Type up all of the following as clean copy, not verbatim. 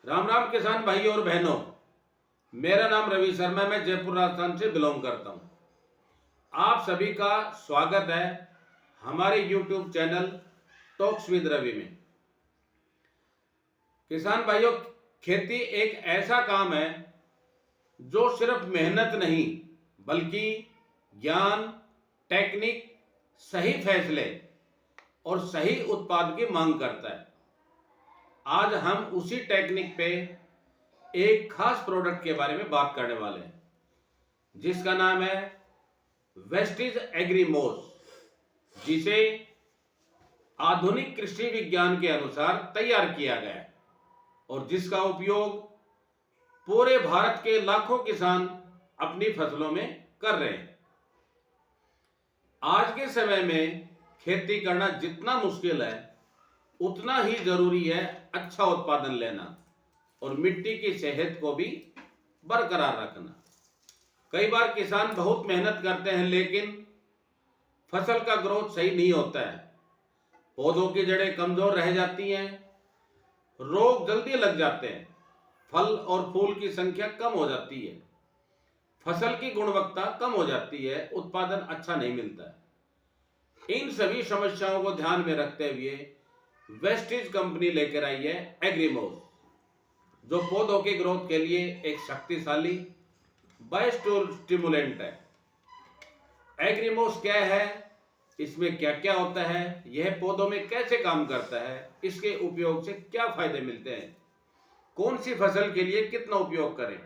राम राम किसान भाई और बहनों। मेरा नाम रवि शर्मा, मैं जयपुर राजस्थान से बिलोंग करता हूं। आप सभी का स्वागत है हमारे YouTube channel talks with Ravi में। किसान भाइयों, खेती एक ऐसा काम है जो सिर्फ मेहनत नहीं बल्कि ज्ञान, टेक्निक, सही फैसले और सही उत्पाद की मांग करता है। आज हम उसी टेक्निक पे एक खास प्रोडक्ट के बारे में बात करने वाले हैं जिसका नाम है वेस्टीज एग्रीमोस, जिसे आधुनिक कृषि विज्ञान के अनुसार तैयार किया गया है और जिसका उपयोग पूरे भारत के लाखों किसान अपनी फसलों में कर रहे हैं। आज के समय में खेती करना जितना मुश्किल है उतना ही जरूरी है अच्छा उत्पादन लेना और मिट्टी की सेहत को भी बरकरार रखना। कई बार किसान बहुत मेहनत करते हैं लेकिन फसल का ग्रोथ सही नहीं होता है। पौधों की जड़ें कमजोर रह जाती हैं, रोग जल्दी लग जाते हैं, फल और फूल की संख्या कम हो जाती है, फसल की गुणवत्ता कम हो जाती है, उत्पादन अच्छा नहीं मिलता है। इन सभी समस्याओं को ध्यान में रखते हुए वेस्टीज कंपनी लेकर आई है एग्रीमोस, जो पौधों के ग्रोथ के लिए एक शक्तिशाली बायोस्टिमुलेंट है। एग्रीमोस क्या है, इसमें क्या क्या होता है, यह पौधों में कैसे काम करता है, इसके उपयोग से क्या फायदे मिलते हैं, कौन सी फसल के लिए कितना उपयोग करें।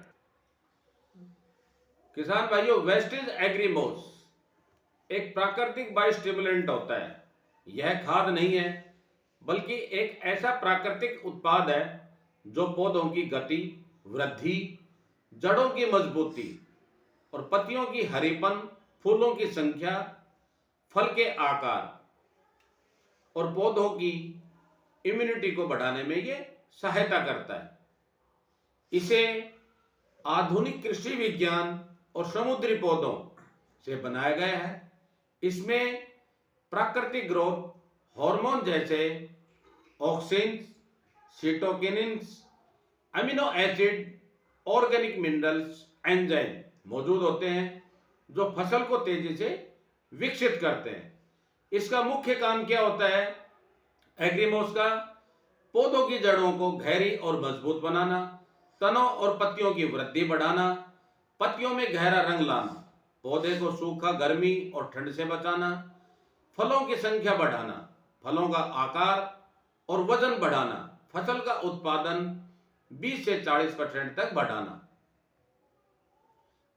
किसान भाइयों, वेस्टीज एग्रीमोस एक प्राकृतिक बायोस्टिमुलेंट होता है। यह खाद नहीं है बल्कि एक ऐसा प्राकृतिक उत्पाद है जो पौधों की गति, वृद्धि, जड़ों की मजबूती और पत्तियों की हरीपन, फूलों की संख्या, फल के आकार और पौधों की इम्यूनिटी को बढ़ाने में यह सहायता करता है। इसे आधुनिक कृषि विज्ञान और समुद्री पौधों से बनाया गया है। इसमें प्राकृतिक ग्रोथ हार्मोन जैसे auxin, cytokinins, amino acid, organic minerals, enzyme मौजूद होते हैं जो फसल को तेजी से विकसित करते हैं। इसका मुख्य काम क्या होता है एग्रीमोस का? पौधों की जड़ों को गहरी और मजबूत बनाना, तनों और पत्तियों की वृद्धि बढ़ाना, पत्तियों में गहरा रंग लाना, पौधे को सूखा, गर्मी और ठंड से बचाना, फलों की संख्या बढ़ाना, फलों का आकार और वजन बढ़ाना, फसल का उत्पादन 20 से 40% तक बढ़ाना।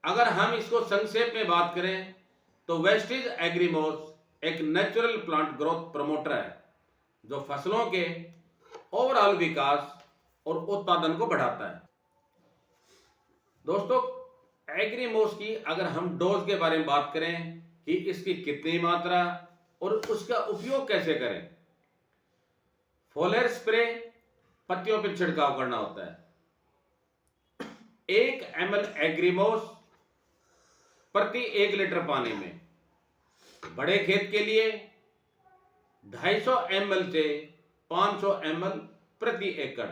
अगर हम इसको संक्षेप में बात करें तो वेस्टीज एग्रीमोस एक नेचुरल प्लांट ग्रोथ प्रमोटर है जो फसलों के ओवरऑल विकास और उत्पादन को बढ़ाता है। दोस्तों, एग्रीमोस की अगर हम डोज के बारे में बात करें कि इसकी कितनी मात्रा और उसका उपयोग कैसे करें। फोलियर स्प्रे पत्तियों पर छिड़काव करना होता है। 1 ml एग्रीमोस प्रति 1 लीटर पानी में। बड़े खेत के लिए 250 ml से 500 ml प्रति एकड़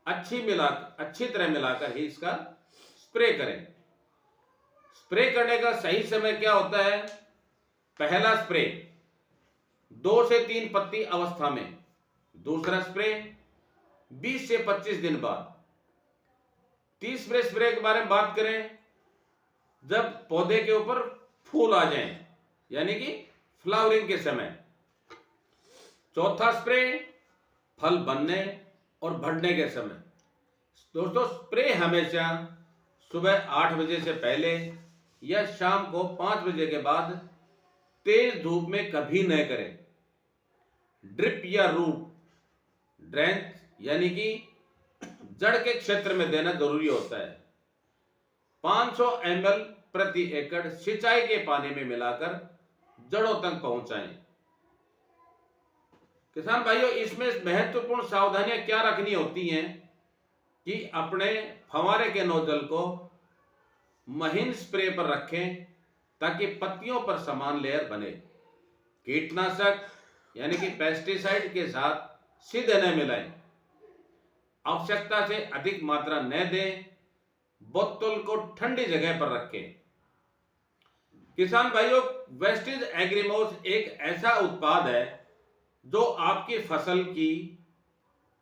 अच्छी तरह मिलाकर ही इसका स्प्रे करें। स्प्रे करने का सही समय क्या होता है? पहला स्प्रे 2 से 3 पत्ती अवस्था में, दूसरा स्प्रे 20 से 25 दिन बाद। तीसरे स्प्रे के बारे में बात करें जब पौधे के ऊपर फूल आ जाएं, यानी कि फ्लावरिंग के समय। चौथा स्प्रे फल बनने और बढ़ने के समय। दोस्तों, स्प्रे हमेशा सुबह 8 बजे से पहले या शाम को 5 बजे के बाद तेज धूप में कभी न करें। ड्रिप या रूट ड्रेंच यानी कि जड़ के क्षेत्र में देना जरूरी होता है। 500 ml प्रति एकड़ सिंचाई के पानी में मिलाकर जड़ों तक पहुंचाएं। किसान भाइयों, इसमें महत्वपूर्ण सावधानियां क्या रखनी होती हैं कि अपने फव्वारे के नोजल को महीन स्प्रे पर रखें ताकि पत्तियों पर समान लेयर बने। कीटनाशक यानी कि पेस्टिसाइड के साथ सीधे न मिलाएं। आवश्यकता से अधिक मात्रा न दें। बोतल को ठंडी जगह पर रखें। किसान भाइयों, वेस्टेज एग्रीमोस एक ऐसा उत्पाद है जो आपकी फसल की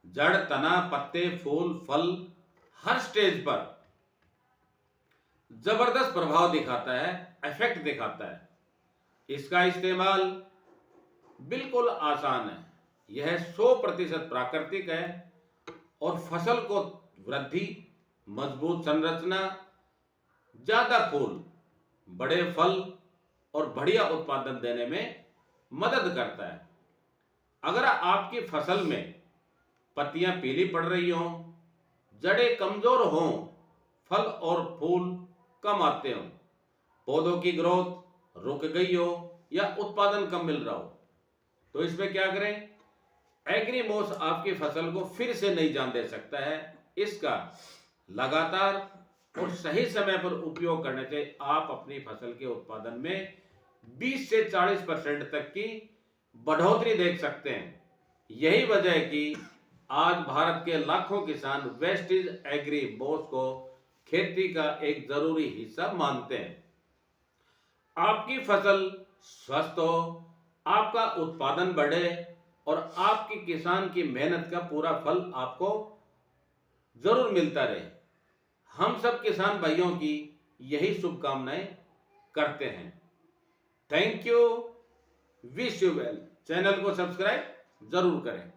जड़, तना, पत्ते, फूल, फल हर स्टेज पर जबरदस्त प्रभाव दिखाता है, इफेक्ट दिखाता है। इसका इस्तेमाल बिल्कुल आसान है। यह 100% प्राकृतिक है और फसल को वृद्धि, मजबूत संरचना, ज्यादा फूल, बड़े फल और बढ़िया उत्पादन देने में मदद करता है। अगर आपकी फसल में पत्तियां पीली पड़ रही हों, जड़ें कमजोर हों, फल और फूल कम आते हों, पौधों की ग्रोथ रुक गई हो या उत्पादन कम मिल रहा हो, तो इसमें क्या करें? एग्रीमोस आपकी फसल को फिर से नई जान दे सकता है। इसका लगातार और सही समय पर उपयोग करने से आप अपनी फसल के उत्पादन में 20 से 40% तक की बढ़ोतरी देख सकते हैं। यही वजह है कि आज भारत के लाखों किसान वेस्टेज एग्रीमोस को खेती का एक जरूरी हिस्सा मानते हैं। आपकी फसल स्वस्थ हो, आपका उत्पादन बढ़े और आपकी किसान की मेहनत का पूरा फल आपको जरूर मिलता रहे। हम सब किसान भाइयों की यही शुभकामनाएं करते हैं। Thank you, wish you well. Channel को सब्सक्राइब जरूर करें।